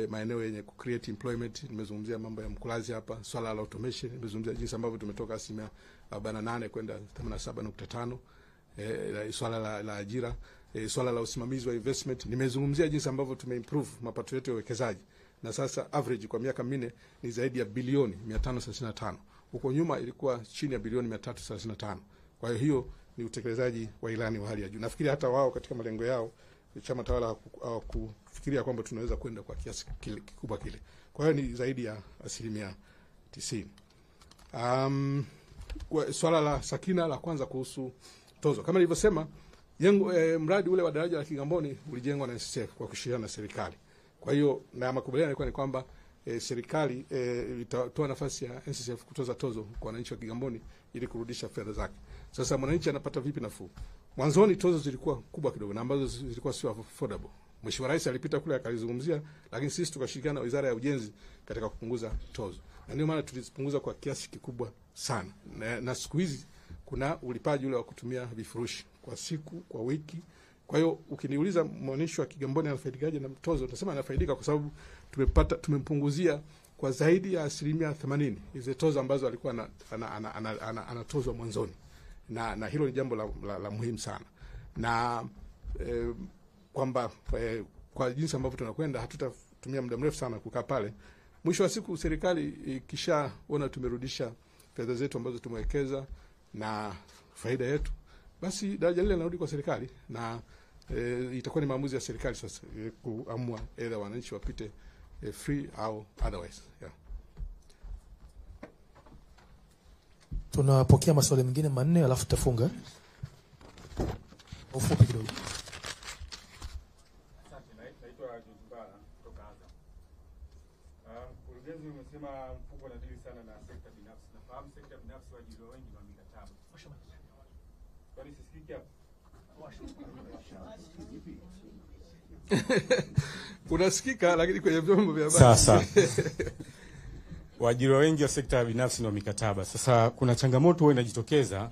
maeneo yenye create employment, nimezungumzia mambo ya Mkulazi hapa. Swala la automation, nimezungumzia jinsi ambavyo tumetoka 48% kwenda 87.5. Swala la ajira, swala la usimamizi wa investment, nimezungumzia jinsi ambavyo tumeimprove mapato yetu ya uwekezaji, na sasa average kwa miaka 4 ni zaidi ya bilioni 535. Huko nyuma ilikuwa chini ya bilioni 335. Kwa hiyo ni utekelezaji wa ilani wa hali ya juu. Nafikiri hata wao katika malengo yao chama tawala kufikiria kwamba tunaweza kwenda kwa kiasi kikubwa kile. Kwa hiyo ni zaidi ya 90%. Swala la Sakina la kwanza kuhusu tozo, kama nilivyosema, mradi ule wa daraja la Kigamboni ulijengwa na NSSF kwa kushirikiana na serikali. Kwa hiyo na makubaliano yalikuwa ni kwamba serikali itatoa nafasi ya NSSF kutoza tozo kwa wananchi wa Kigamboni ili kurudisha fedha zake. Sasa mwananchi anapata vipi nafuu? Mwanzoni tozo zilikuwa kubwa kidogo na ambazo zilikuwa sio affordable. Mheshimiwa Rais alipita kule akalizungumzia, lakini sisi tukashirikiana na Wizara ya Ujenzi katika kupunguza tozo. Na ndio maana tulizipunguza kwa kiasi kikubwa sana. Na siku hizi kuna ulipaji ule wa kutumia vifurushi kwa siku, kwa wiki. Kwa hiyo ukiniuliza mwananchi wa Kigamboni anafaidikaje na tozo, utasema anafaidika kwa sababu tumempunguzia kwa zaidi ya 80% hizo tozo ambazo alikuwa anatozwa mwanzoni. Na hilo ni jambo la muhimu sana. Na kwamba kwa jinsi ambavyo tunakwenda hatutatumia muda mrefu sana kukaa pale. Mwisho wa siku serikali ikishaona tumerudisha fedha zetu ambazo tumewekeza na faida yetu, basi daraja lile linarudi kwa serikali, na itakuwa ni maamuzi ya serikali sasa kuamua either wananchi wapite free au otherwise. Yeah. Tunapokea maswali mengine 4 alafu tutafunga. Ufupi kidogo. Asante, naitwa Jumbara kutoka Azam. Mkurugenzi umesema mfuko unadili sana na sekta binafsi. Nafahamu sekta binafsi waajiriwa wengi wa mikataba. Kwani sisikiki hapo? Unasikika lakini kwenye vyombo vya habari. Sasa waajiriwa wengi wa sekta binafsi ni wa mikataba. Sasa kuna changamoto huwa inajitokeza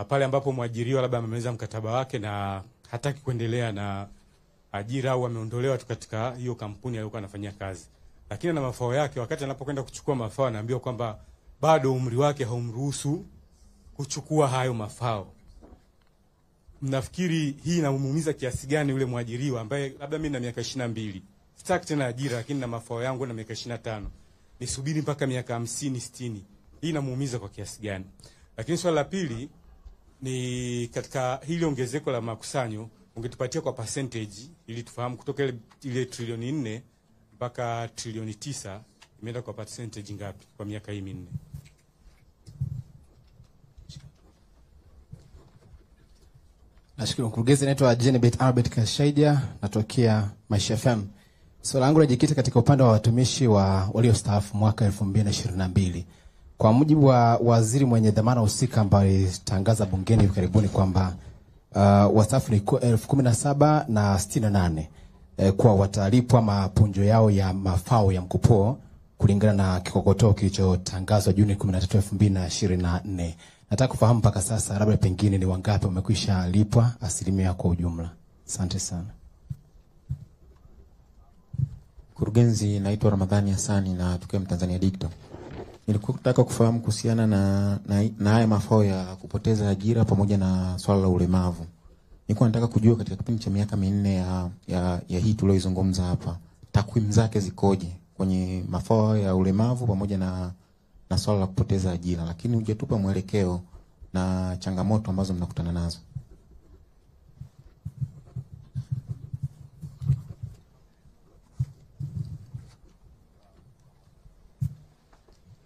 pale ambapo mwajiriwa labda amemaliza mkataba wake na hataki kuendelea na ajira au ameondolewa tu katika hiyo kampuni aliyokuwa anafanyia kazi. Lakini na mafao yake, wakati anapokwenda kuchukua mafao anaambiwa kwamba bado umri wake haumruhusu kuchukua hayo mafao. Mnafikiri hii inamuumiza kiasi gani yule mwajiriwa ambaye labda mimi na miaka 22, sitaki tena ajira lakini na mafao yangu na miaka 25. Nisubiri mpaka miaka 50, 60. Hii inamuumiza kwa kiasi gani? Lakini swala la pili ni katika hili ongezeko la makusanyo, ungetupatia kwa percentage ili tufahamu kutoka ile trilioni 4 mpaka trilioni 9 imeenda kwa percentage ngapi kwa miaka hii minne? Nashukuru mkurugenzi. Naitwa Jenebet Albert Kashaidia, natokea Maisha FM. Swala langu linajikita katika upande wa watumishi waliostaafu mwaka 2022. Kwa mujibu wa waziri mwenye dhamana husika ambaye alitangaza bungeni hivi karibuni kwamba wastaafu ni 17,068 kwa watalipwa mapunjo yao ya mafao ya mkupuo kulingana na kikokotoo kilichotangazwa Juni 13, 2024. Nataka kufahamu mpaka sasa labda pengine ni wangapi wamekwisha lipwa asilimia kwa ujumla. Asante sana. Mkurugenzi, naitwa Ramadhani Hassani na tukiwa Mtanzania Digital. Nilikuwa nataka kufahamu kuhusiana na haya mafao ya kupoteza ajira pamoja na swala la ulemavu. Nilikuwa nataka kujua katika kipindi cha miaka 4 ya hii tulioizungumza hapa, takwimu zake zikoje kwenye mafao ya ulemavu pamoja na swala la kupoteza ajira, lakini hujatupa mwelekeo na changamoto ambazo mnakutana nazo.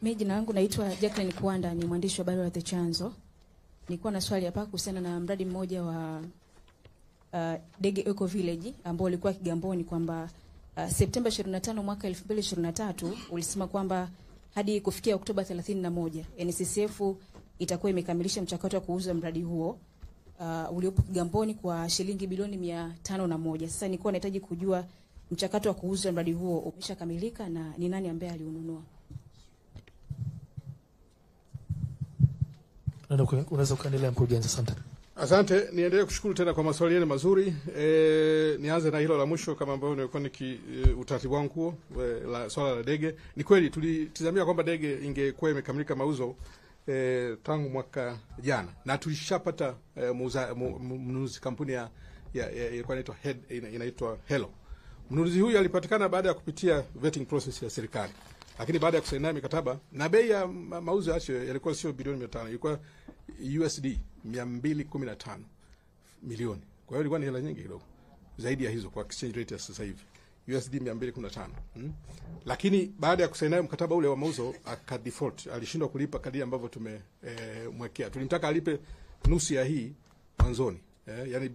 Mimi jina langu naitwa Jacqueline Kuanda, ni mwandishi wa habari wa The Chanzo. Nilikuwa na swali hapa kuhusiana na mradi mmoja wa Dege Eco Village ambao ulikuwa Kigamboni kwamba Septemba 25 mwaka 2023 ulisema kwamba hadi kufikia Oktoba 31 NSSF itakuwa imekamilisha mchakato wa kuuza mradi huo uliopo Kigamboni kwa shilingi bilioni 501. Sasa nilikuwa nahitaji kujua mchakato wa kuuza mradi huo umeshakamilika na ni nani ambaye aliununua? Unaweza kuendelea mkurugenzi. Asante. Asante, niendelee kushukuru tena kwa maswali yenu mazuri. Nianze na hilo la mwisho kama ambavyo nilikuwa utaratibu wangu huo la swala la Dege. Ni kweli tulitazamia kwamba Dege ingekuwa imekamilika mauzo tangu mwaka jana na tulishapata mnunuzi, kampuni ilikuwa inaitwa Hello. Mnunuzi huyu alipatikana baada ya kupitia vetting process ya serikali. Lakini baada ya kusaini mikataba na bei ya mauzo hayo yalikuwa sio bilioni 500, ilikuwa USD 215 milioni. Kwa hiyo ilikuwa ni hela nyingi kidogo. Zaidi ya hizo kwa exchange rate ya sasa hivi. USD 215. Lakini baada ya kusaini mkataba ule wa mauzo akadefault, alishindwa kulipa kadri ambavyo tumemwekea. Tulimtaka alipe nusu ya hii mwanzoni. Yaani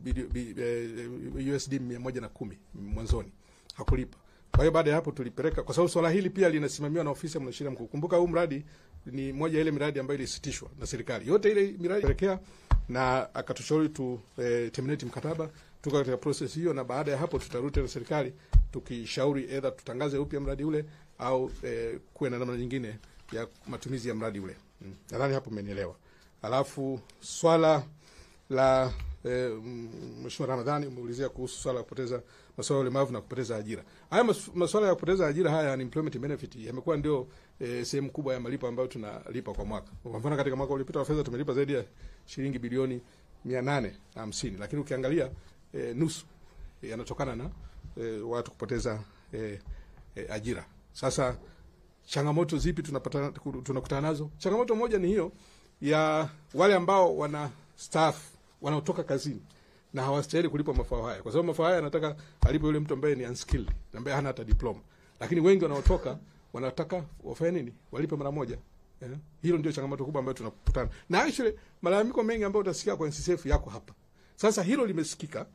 USD 110 mwanzoni. Hakulipa. Kwa hiyo baada ya hapo tulipeleka, kwa sababu swala hili pia linasimamiwa na ofisi ya mwanasheria mkuu. Kumbuka huu mradi ni moja ile miradi ambayo ilisitishwa na serikali. Yote ile miradi pelekea na akatushauri terminate mkataba. Tuko katika process hiyo na baada ya hapo tutarudi na serikali tukishauri either tutangaze upya mradi ule au kuwe na namna nyingine ya matumizi ya mradi ule. Nadhani hapo mmenielewa. Alafu swala la Mheshimiwa Ramadhani umeulizia kuhusu swala la kupoteza masuala ya ulemavu na kupoteza ajira. Haya masuala ya kupoteza ajira haya ni employment benefit, yamekuwa ndio sehemu kubwa ya malipo ambayo tunalipa kwa mwaka. Kwa mfano katika mwaka uliopita wa fedha tumelipa zaidi ya shilingi bilioni 850, lakini ukiangalia nusu yanatokana na watu kupoteza ajira. Sasa changamoto zipi tunakutana nazo? Changamoto moja ni hiyo ya wale ambao wana staff wanaotoka kazini na hawastahili kulipa mafao haya. Kwa sababu mafao haya anataka alipe yule mtu ambaye ni unskilled, ambaye hana hata diploma. Lakini wengi wanaotoka wanataka wafanye nini? Walipe mara moja. Hilo ndio changamoto kubwa ambayo tunakutana. Na actually malalamiko mengi ambayo utasikia kwa NSSF yako hapa. Sasa hilo limesikika.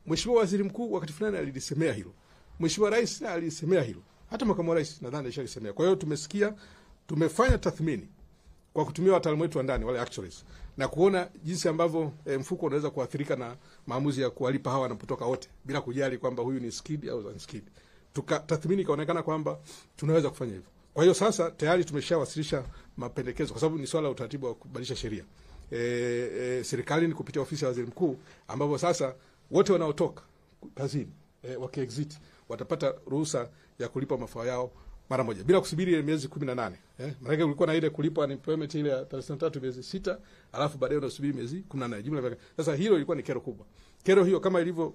Mheshimiwa Waziri Mkuu wakati fulani alisemea hilo. Mheshimiwa Rais alisemea hilo. Hata makamu wa rais nadhani alishalisemea. Kwa hiyo tumesikia, tumefanya tathmini kwa kutumia wataalamu wetu wa ndani wale actuaries na kuona jinsi ambavyo mfuko unaweza kuathirika na maamuzi ya kuwalipa hawa wanapotoka wote bila kujali kwamba huyu ni skilled au unskilled. Tukatathmini kaonekana kwamba tunaweza kufanya hivyo. Kwa hiyo sasa tayari tumeshawasilisha mapendekezo kwa sababu ni swala la utaratibu wa kubadilisha sheria. Serikali ni kupitia ofisi ya waziri mkuu ambapo sasa wote wanaotoka kazini wakiexit watapata ruhusa ya kulipa mafao yao mara moja bila kusubiri miezi 18. Maana ulikuwa na ile kulipa unemployment ile ya 33 miezi 6 alafu baadaye unasubiri miezi 18 jumla. Sasa hilo ilikuwa ni kero kubwa. Kero hiyo kama ilivyo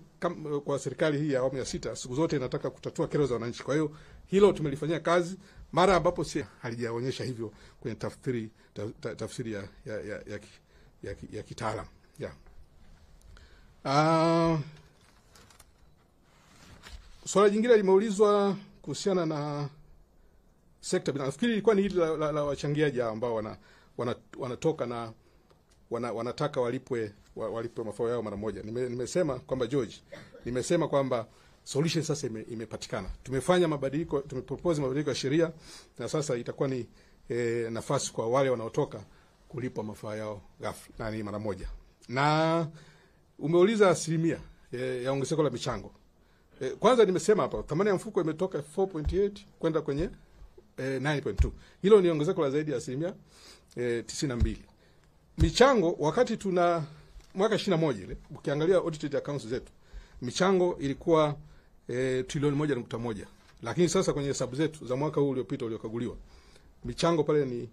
kwa serikali hii ya awamu ya 6 siku zote inataka kutatua kero za wananchi. Kwa hiyo hilo tumelifanyia kazi mara ambapo si halijaonyesha hivyo kwenye tafsiri ya kitaalamu. Swala jingine limeulizwa kuhusiana na sekta binafsi. Nafikiri ilikuwa ni hili la wachangiaji ambao wanatoka na wanataka walipwe mafao yao mara moja. Nimesema kwamba George, nimesema kwamba solution sasa imepatikana. Tumefanya mabadiliko, tumepropose mabadiliko ya sheria na sasa itakuwa ni nafasi kwa wale wanaotoka kulipwa mafao yao ghafla na mara moja. Na umeuliza asilimia ya ongezeko la michango. Kwanza nimesema hapa thamani ya mfuko imetoka 4.8 kwenda kwenye 9.2. Hilo ni ongezeko la zaidi ya asilimia 92. Michango wakati tuna mwaka 21 ile ukiangalia audited accounts zetu michango ilikuwa trilioni 1.1, lakini sasa kwenye hesabu zetu za mwaka huu uliopita uliokaguliwa michango pale ni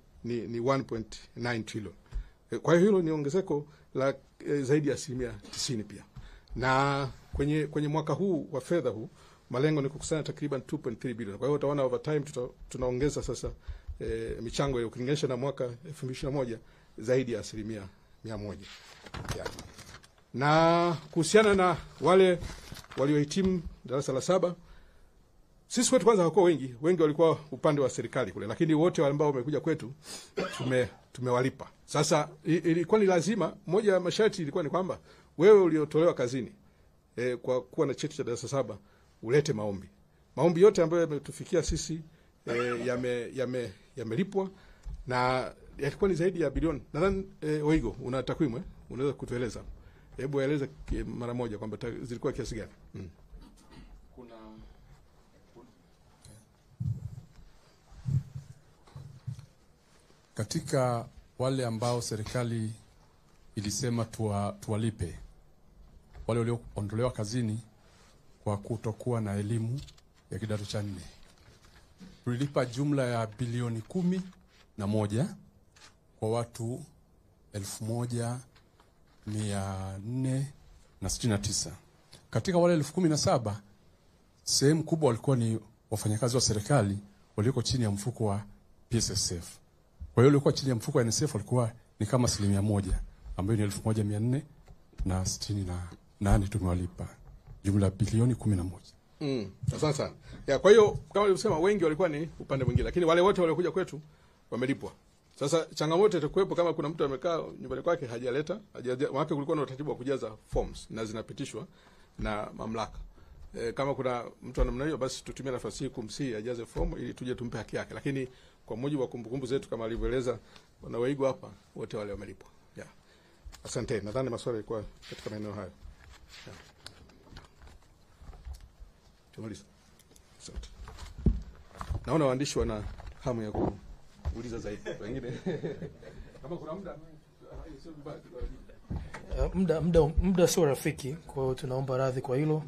1.9 trillion. Kwa hiyo hilo ni ongezeko la zaidi ya asilimia 90 pia. Na kwenye mwaka huu wa fedha huu malengo ni kukusanya takriban 2.3 billion. Kwa hiyo utaona over time tunaongeza sasa michango ile ukilinganisha na mwaka 2021 zaidi ya asilimia 100. Na kuhusiana na wale waliohitimu darasa la 7, sisi kwetu kwanza hawakuwa wengi walikuwa upande wa serikali kule, lakini wote ambao wamekuja kwetu tumewalipa. Sasa ilikuwa ni lazima, moja ya masharti ilikuwa ni kwamba wewe uliotolewa kazini kwa kuwa na cheti cha darasa 7 ulete maombi. Maombi yote ambayo yametufikia sisi yamelipwa na yalikuwa ni zaidi ya bilioni. Nadhani Oigo una takwimu unaweza kutueleza. Hebu eleza mara moja kwamba zilikuwa kiasi gani? Katika wale ambao serikali ilisema tuwalipe wale walioondolewa kazini kwa kutokuwa na elimu ya kidato cha 4, tulilipa jumla ya bilioni 11 kwa watu 1469. Katika wale 17,000 sehemu kubwa walikuwa ni wafanyakazi wa serikali walioko chini ya mfuko wa PSSF. Kwa hiyo walikuwa chini ya mfuko wa NSF walikuwa ni kama 100 ambayo ni 1468 tumewalipa jumla bilioni 11. Asante sana. Kwa hiyo kama ulivyosema wengi walikuwa ni upande mwingine, lakini wale wote waliokuja kwetu wamelipwa. Sasa changamoto itakuwepo kama kuna mtu amekaa nyumbani kwake hajaleta, maana kulikuwa na utaratibu wa kujaza forms na zinapitishwa na mamlaka. Kama kuna mtu namna hiyo basi tutumie nafasi hii kumsihi ajaze form ili tuje tumpe haki yake. Lakini kwa mujibu wa kumbukumbu zetu kama alivyoeleza Bwana Waigo hapa wote wale wamelipwa. Asante. Nadhani maswali yalikuwa katika maeneo hayo. Tumaliza. Asante. Naona waandishi wana hamu ya kuuliza zaidi. Wengine kama kuna muda muda sio rafiki, kwa hiyo tunaomba radhi kwa hilo.